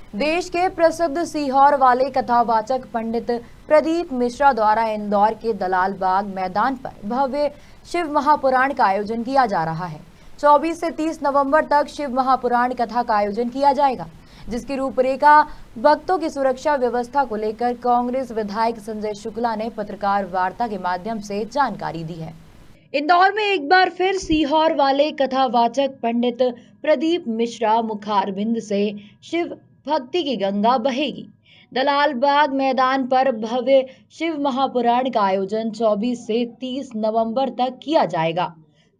देश के प्रसिद्ध सीहोर वाले कथावाचक पंडित प्रदीप मिश्रा द्वारा इंदौर के दलाल बाग मैदान पर भव्य शिव महापुराण का आयोजन किया जा रहा है। 24 से 30 नवंबर तक शिव महापुराण कथा का आयोजन किया जाएगा, जिसकी रूपरेखा भक्तों की सुरक्षा व्यवस्था को लेकर कांग्रेस विधायक संजय शुक्ला ने पत्रकार वार्ता के माध्यम से जानकारी दी है। इंदौर में एक बार फिर सीहोर वाले कथावाचक पंडित प्रदीप मिश्रा मुखारबिंद से शिव भक्ति की गंगा बहेगी। दलाल बाग मैदान पर भव्य शिव महापुराण का आयोजन 24 से 30 नवंबर तक किया जाएगा।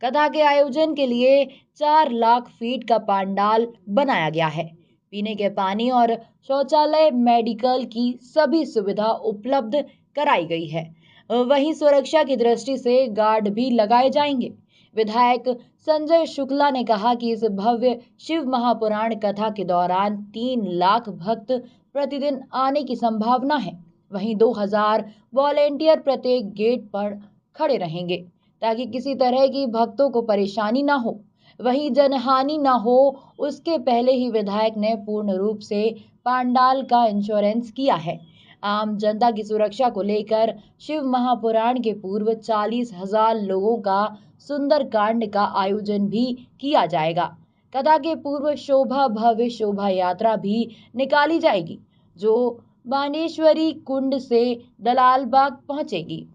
कथा के आयोजन के लिए 4 लाख फीट का पंडाल बनाया गया है। पीने के पानी और शौचालय, मेडिकल की सभी सुविधा उपलब्ध कराई गई है। वहीं सुरक्षा की दृष्टि से गार्ड भी लगाए जाएंगे। विधायक संजय शुक्ला ने कहा कि इस भव्य शिव महापुराण कथा के दौरान 3 लाख भक्त प्रतिदिन आने की संभावना है। वहीं 2000 वॉलेंटियर प्रत्येक गेट पर खड़े रहेंगे ताकि किसी तरह की भक्तों को परेशानी ना हो, वहीं जनहानि ना हो। उसके पहले ही विधायक ने पूर्ण रूप से पंडाल का इंश्योरेंस किया है। आम जनता की सुरक्षा को लेकर शिव महापुराण के पूर्व 40,000 लोगों का सुंदरकांड का आयोजन भी किया जाएगा। कथा के पूर्व भव्य शोभा यात्रा भी निकाली जाएगी, जो बानेश्वरी कुंड से दलाल बाग पहुंचेगी।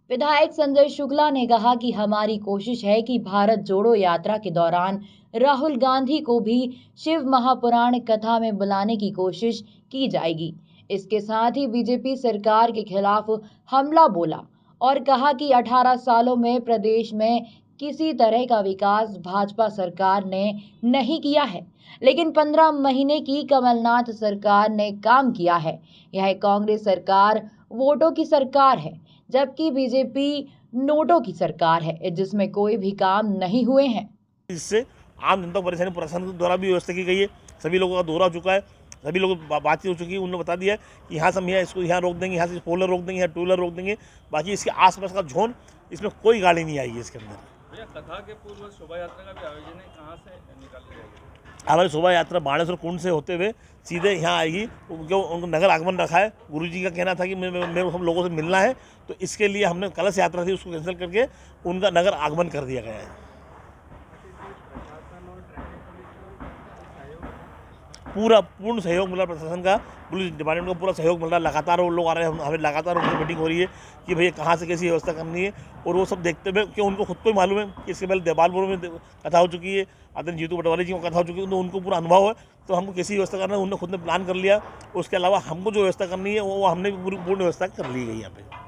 विधायक संजय शुक्ला ने कहा कि हमारी कोशिश है कि भारत जोड़ो यात्रा के दौरान राहुल गांधी को भी शिव महापुराण कथा में बुलाने की कोशिश की जाएगी। इसके साथ ही बीजेपी सरकार के खिलाफ हमला बोला और कहा कि 18 सालों में प्रदेश में किसी तरह का विकास भाजपा सरकार ने नहीं किया है, लेकिन 15 महीने की कमलनाथ सरकार ने काम किया है। यह कांग्रेस सरकार वोटों की सरकार है, जबकि बीजेपी नोटों की सरकार है, जिसमें कोई भी काम नहीं हुए हैं। इससे आम जनता को परेशानी प्रशासन द्वारा भी व्यवस्था की गई है। सभी लोगों का दौरा हो चुका है, सभी लोग बातचीत हो चुकी है। उन्होंने बता दिया है कि यहाँ से हम इसको यहाँ रोक देंगे, यहाँ से फोर व्हीलर रोक देंगे, यहाँ टू व्हीलर रोक देंगे। बाकी इसके आसपास का जोन, इसमें कोई गाड़ी नहीं आएगी इसके अंदर। भैया, कथा के पूर्व शोभा यात्रा का भी आयोजन है, कहाँ से निकाली जाएगी? हमारी शोभा यात्रा बाणेश्वर कुंड से होते हुए सीधे यहाँ आएगी। उनको नगर आगमन रखा है। गुरुजी का कहना था कि मेरे हम लोगों से मिलना है, तो इसके लिए हमने कलश यात्रा थी उसको कैंसिल करके उनका नगर आगमन कर दिया गया है। पूर्ण सहयोग मिला प्रशासन का, पुलिस डिपार्टमेंट का पूरा सहयोग मिल रहा है। लगातार वो लोग आ रहे हैं, हमें लगातार उनकी मीटिंग हो रही है कि भैया कहाँ से कैसी व्यवस्था करनी है। और वो सब देखते हुए कि उनको खुद को ही मालूम है कि इसके पहले देवालपुर में कथा हो चुकी है, आदरणीय जीतू पटवारी जी की कथा हो चुकी है, तो उनको पूरा अनुभव है। तो हमको कैसी व्यवस्था करना है उन्होंने खुद ने प्लान कर लिया। उसके अलावा हमको जो व्यवस्था करनी है वो हमने पूर्ण व्यवस्था कर ली गई यहाँ पे।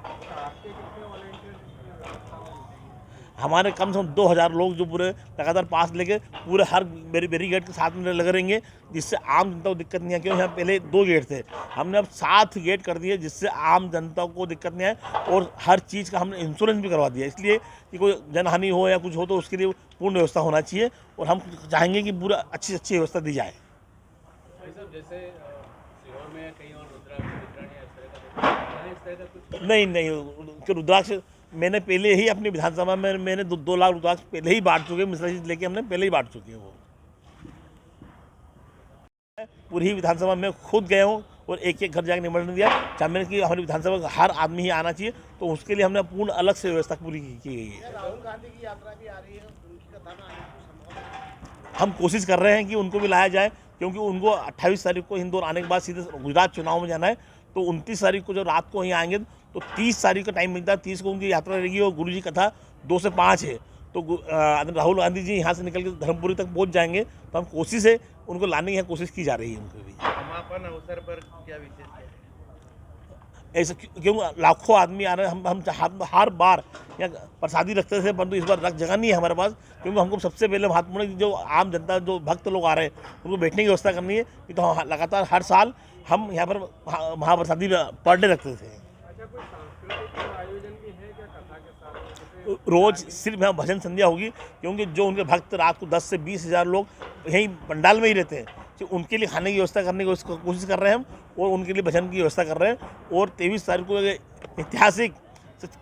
हमारे कम से कम 2000 लोग जो पूरे लगातार पास लेके पूरे हर बैरिकेड के साथ में लगे रहेंगे, जिससे आम जनता को दिक्कत नहीं है। क्योंकि यहाँ पहले 2 गेट थे, हमने अब 7 गेट कर दिए, जिससे आम जनता को दिक्कत नहीं आए। और हर चीज़ का हमने इंश्योरेंस भी करवा दिया, इसलिए कि कोई जनहानि हो या कुछ हो तो उसके लिए पूर्ण व्यवस्था होना चाहिए। और हम चाहेंगे कि पूरा अच्छी अच्छी व्यवस्था दी जाए। नहीं, रुद्राक्ष मैंने पहले ही अपनी विधानसभा में मैंने 2 लाख रुद्राक्ष पहले ही बांट चुके हैं। मिश्रा जी लेके हमने पहले ही बांट चुके हैं। वो पूरी विधानसभा में खुद गए हूँ और एक एक घर जाकर निमंत्रण दिया। चाहे कि हमारी विधानसभा का हर आदमी ही आना चाहिए, तो उसके लिए हमने पूर्ण अलग से व्यवस्था पूरी की गई है। राहुल गांधी की यात्रा भी आ रही है, उनकी कथा में आने की संभावना। हम कोशिश कर रहे हैं कि उनको भी लाया जाए, क्योंकि उनको 28 तारीख को इंदौर आने के बाद सीधे गुजरात चुनाव में जाना है। तो 29 तारीख को जब रात को यहाँ आएंगे तो 30 तारीख का टाइम मिलता है। 30 को उनकी यात्रा रहेगी और गुरु जी कथा 2 से 5 है। तो राहुल गांधी जी यहाँ से निकल के धर्मपुरी तक पहुँच जाएंगे। तो हम कोशिश है उनको लाने की कोशिश की जा रही है। उनको भी समापन अवसर पर क्या विशेष है? ऐसा क्यों लाखों आदमी आ रहे हैं। हम हर बार यहाँ प्रसादी रखते थे, परंतु इस बार रख जगह नहीं है हमारे पास, क्योंकि हमको सबसे पहले महत्वपूर्ण जो आम जनता जो भक्त लोग आ रहे हैं उनको बैठने की व्यवस्था करनी है। तो हम लगातार हर साल हम यहाँ पर महाप्रसादी पर डे रखते थे। रोज सिर्फ यहाँ भजन संध्या होगी, क्योंकि जो उनके भक्त रात को 10 से 20,000 लोग यहीं पंडाल में ही रहते हैं, तो उनके लिए खाने की व्यवस्था करने की कोशिश कर रहे हैं हम, और उनके लिए भजन की व्यवस्था कर रहे हैं। और 23 तारीख को ऐतिहासिक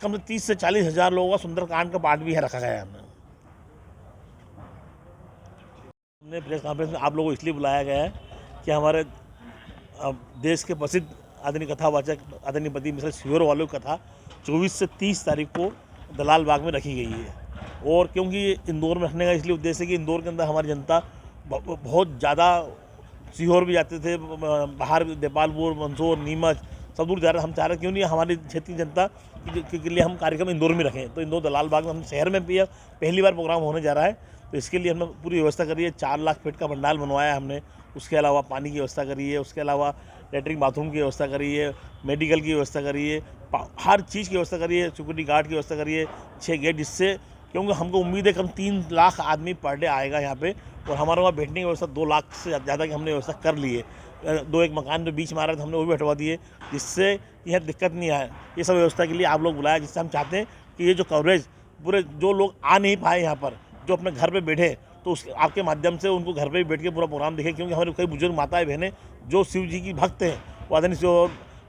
कम से 30 से 40,000 लोगों का सुंदरकांड का पाठ भी है रखा गया है। हमने प्रेस कॉन्फ्रेंस में आप लोगों को इसलिए बुलाया गया है कि हमारे देश के प्रसिद्ध आदरणीय कथावाचक आदरणीय प्रदीप मिश्रा सीहोर वालों की कथा 24 से 30 तारीख को दलाल बाग में रखी गई है। और क्योंकि इंदौर में रखने का इसलिए उद्देश्य है कि इंदौर के अंदर हमारी जनता बहुत ज़्यादा सीहोर भी जाते थे, बाहर देपालपुर, मंदसौर, नीमच सब दूर जा रहे। हम चाह रहे क्यों नहीं हमारी क्षेत्रीय जनता के लिए हम कार्यक्रम इंदौर में रखें। तो इंदौर दलाल बाग में हम शहर में भी पहली बार प्रोग्राम होने जा रहा है, तो इसके लिए हमने पूरी व्यवस्था करी है। 4 लाख फीट का पंडाल बनवाया है हमने, उसके अलावा पानी की व्यवस्था करी है, उसके अलावा लेटरिन बाथरूम की व्यवस्था करी है, मेडिकल की व्यवस्था करी है, हर चीज़ की व्यवस्था करी है, सिक्योरिटी गार्ड की व्यवस्था करी है, 6 गेट, जिससे क्योंकि हमको उम्मीद है कम 3 लाख आदमी पर डे आएगा यहाँ पे। और हमारे वहाँ बैठने की व्यवस्था 2 लाख से ज़्यादा की हमने व्यवस्था कर ली है। 2 मकान जो बीच में आ रहे थे हमने वो भी हटवा दिए, जिससे यह दिक्कत नहीं आए। ये सब व्यवस्था के लिए आप लोग बुलाया, जिससे हम चाहते हैं कि ये जो कवरेज पूरे जो लोग आ नहीं पाए यहाँ पर, जो अपने घर पे बैठे, तो उस आपके माध्यम से उनको घर पे भी बैठ के पूरा प्रोग्राम देखें। क्योंकि हमारे कई बुजुर्ग माताएं बहनें जो शिव जी की भक्त हैं, वो आदरणीय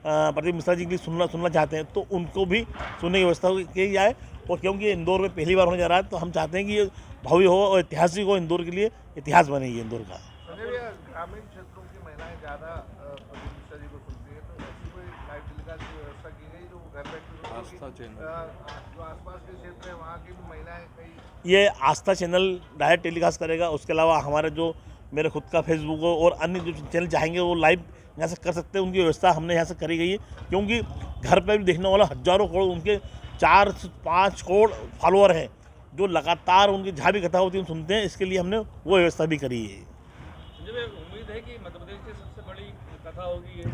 प्रदीप मिश्रा जी के लिए सुनना चाहते हैं, तो उनको भी सुनने की व्यवस्था की जाए। और क्योंकि इंदौर में पहली बार होने जा रहा है, तो हम चाहते हैं कि ये भव्य हो और ऐतिहासिक हो, इंदौर के लिए इतिहास बनेगी इंदौर का। ग्रामीण क्षेत्रों की महिलाएं ज़्यादा प्रदीप मिश्रा जी को सुनती है, तो ऐसी कोई लाइव टेलीकास्ट की व्यवस्था की गई जो घर बैठे जो आसपास के क्षेत्र है वहाँ की भी महिलाएं कई ये आस्था चैनल डायरेक्ट टेलीकास्ट करेगा। उसके अलावा हमारे जो मेरे खुद का फेसबुक हो और अन्य जो चैनल चाहेंगे वो लाइव यहाँ से कर सकते हैं। उनकी व्यवस्था हमने यहाँ से करी गई है, क्योंकि घर पर भी देखने वाला हज़ारों करोड़, उनके 4 से 5 करोड़ फॉलोअर हैं जो लगातार उनकी जहाँ भी कथा होती है सुनते हैं। इसके लिए हमने वो व्यवस्था भी करी है। मुझे उम्मीद है कि मध्य प्रदेश की सबसे बड़ी कथा होगी ये।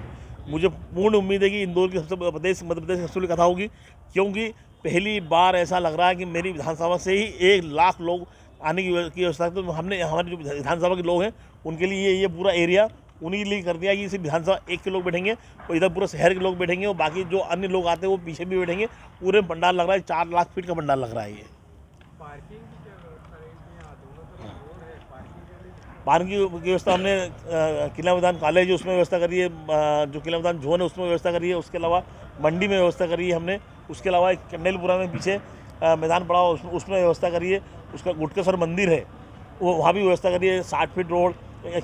मुझे पूर्ण उम्मीद है कि इंदौर की मध्य प्रदेश की सबसे बड़ी कथा होगी, क्योंकि पहली बार ऐसा लग रहा है कि मेरी विधानसभा से ही 1 लाख लोग आने की व्यवस्था। तो हमने हमारे जो विधानसभा के लोग हैं उनके लिए ये पूरा एरिया उन्हीं के लिए कर दिया कि सिर्फ विधानसभा 1 के लोग बैठेंगे और इधर पूरा शहर के लोग बैठेंगे, और बाकी जो अन्य लोग आते हैं वो पीछे भी बैठेंगे। पूरे पंडाल लग रहा है, 4 लाख फीट का पंडाल लग रहा है ये। पार्किंग की व्यवस्था हमने किला मैदान कॉलेज उसमें व्यवस्था करी है, जो किला मैदान जोन है उसमें व्यवस्था करी है। उसके अलावा मंडी में व्यवस्था करी है हमने। उसके अलावा एक कंडेलपुरा में पीछे मैदान पड़ा उसमें व्यवस्था करी है। उसका गुटकेश्वर मंदिर है, वो वहाँ भी व्यवस्था करी है। 60 फीट रोड,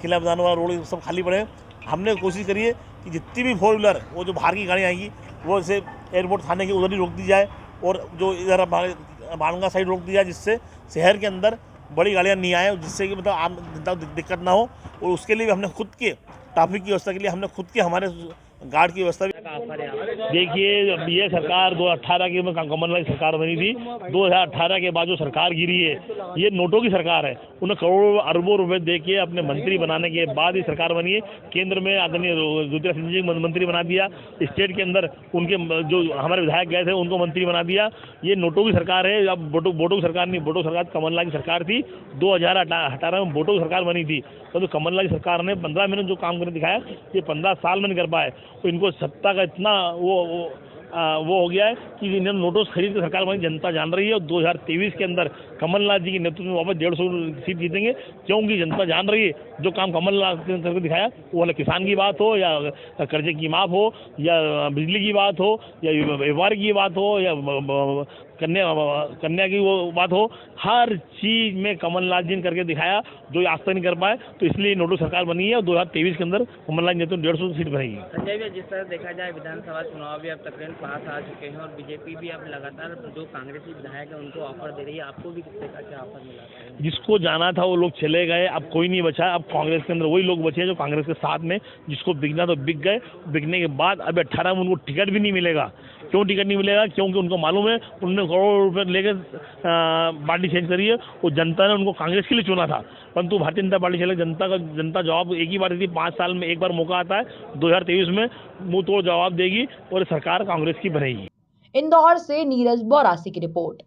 किला मैदान वाला रोड सब खाली पड़े हैं। हमने कोशिश करी है कि जितनी भी 4 व्हीलर वो जो बाहर की गाड़ियाँ आएंगी वो जैसे एयरपोर्ट थाने के उधर ही रोक दी जाए, और जो इधर बाणगा साइड रोक दी जाए, जिससे शहर के अंदर बड़ी गाड़ियाँ नहीं आए, जिससे कि मतलब आम जनता को दिक्कत ना हो। और उसके लिए भी हमने खुद के ट्रैफिक की व्यवस्था के लिए हमने खुद के हमारे गार्ड की व्यवस्था भी। देखिए, ये सरकार 2018 की कमलनाथ की सरकार बनी थी। 2018 के बाद जो सरकार गिरी है ये नोटों की सरकार है। उन्हें करोड़ों अरबों रुपए दे के अपने मंत्री बनाने के बाद ही सरकार बनी है। केंद्र में आदरणीय ज्योतिरादित्य सिंधिया जी मंत्री बना दिया, स्टेट के अंदर उनके जो हमारे विधायक गए थे उनको मंत्री बना दिया। ये नोटों की सरकार है। अब बोटो की सरकार नहीं, बोटो सरकार कमलनाथ की सरकार थी। 2018 में बोटो की सरकार बनी थी, तो कमलनाथ की सरकार ने 15 महीने जो काम करके दिखाया ये 15 साल में नहीं कर पाए। तो इनको सत्ता का इतना वो हो गया है कि इन्होंने नोटों से खरीद के सरकार बनी, जनता जान रही है। और 2023 के अंदर कमलनाथ जी के नेतृत्व में वापस 150 सीट जीतेंगे, क्योंकि जनता जान रही है जो काम कमलनाथ ने करके दिखाया, वो वाला किसान की बात हो या कर्जे की माफ हो या बिजली की बात हो या व्यापार की बात हो या कन्या की वो बात हो, हर चीज में कमलनाथ जी ने करके दिखाया जो आज तक नहीं कर पाए। तो इसलिए नोटो सरकार बनी है और 2023 के अंदर कमलनाथ जी ने तो 150 सीट बनेगी। संजय भैया, जिस तरह देखा जाए विधानसभा चुनाव भी अब तकरीबन पास आ चुके हैं और बीजेपी भी अब लगातार जो कांग्रेसी विधायक है उनको ऑफर दे रही है, आपको भी कितने का क्या ऑफर मिला है? जिसको जाना था वो लोग चले गए, अब कोई नहीं बचा। अब कांग्रेस के अंदर वही लोग बचे जो कांग्रेस के साथ में, जिसको बिकना तो बिक गए। बिकने के बाद अब 18 में उनको टिकट भी नहीं मिलेगा। क्यों टिकट नहीं मिलेगा? क्योंकि उनको मालूम है उन्होंने करोड़ रुपए लेकर पार्टी चेंज करी है। वो जनता ने उनको कांग्रेस के लिए चुना था, परंतु भारतीय जनता पार्टी चले। जनता जवाब एक ही बार देती, 5 साल में एक बार मौका आता है। 2023 में मुंह तोड़ जवाब देगी और सरकार कांग्रेस की बनेगी। इंदौर से नीरज बोरासी की रिपोर्ट।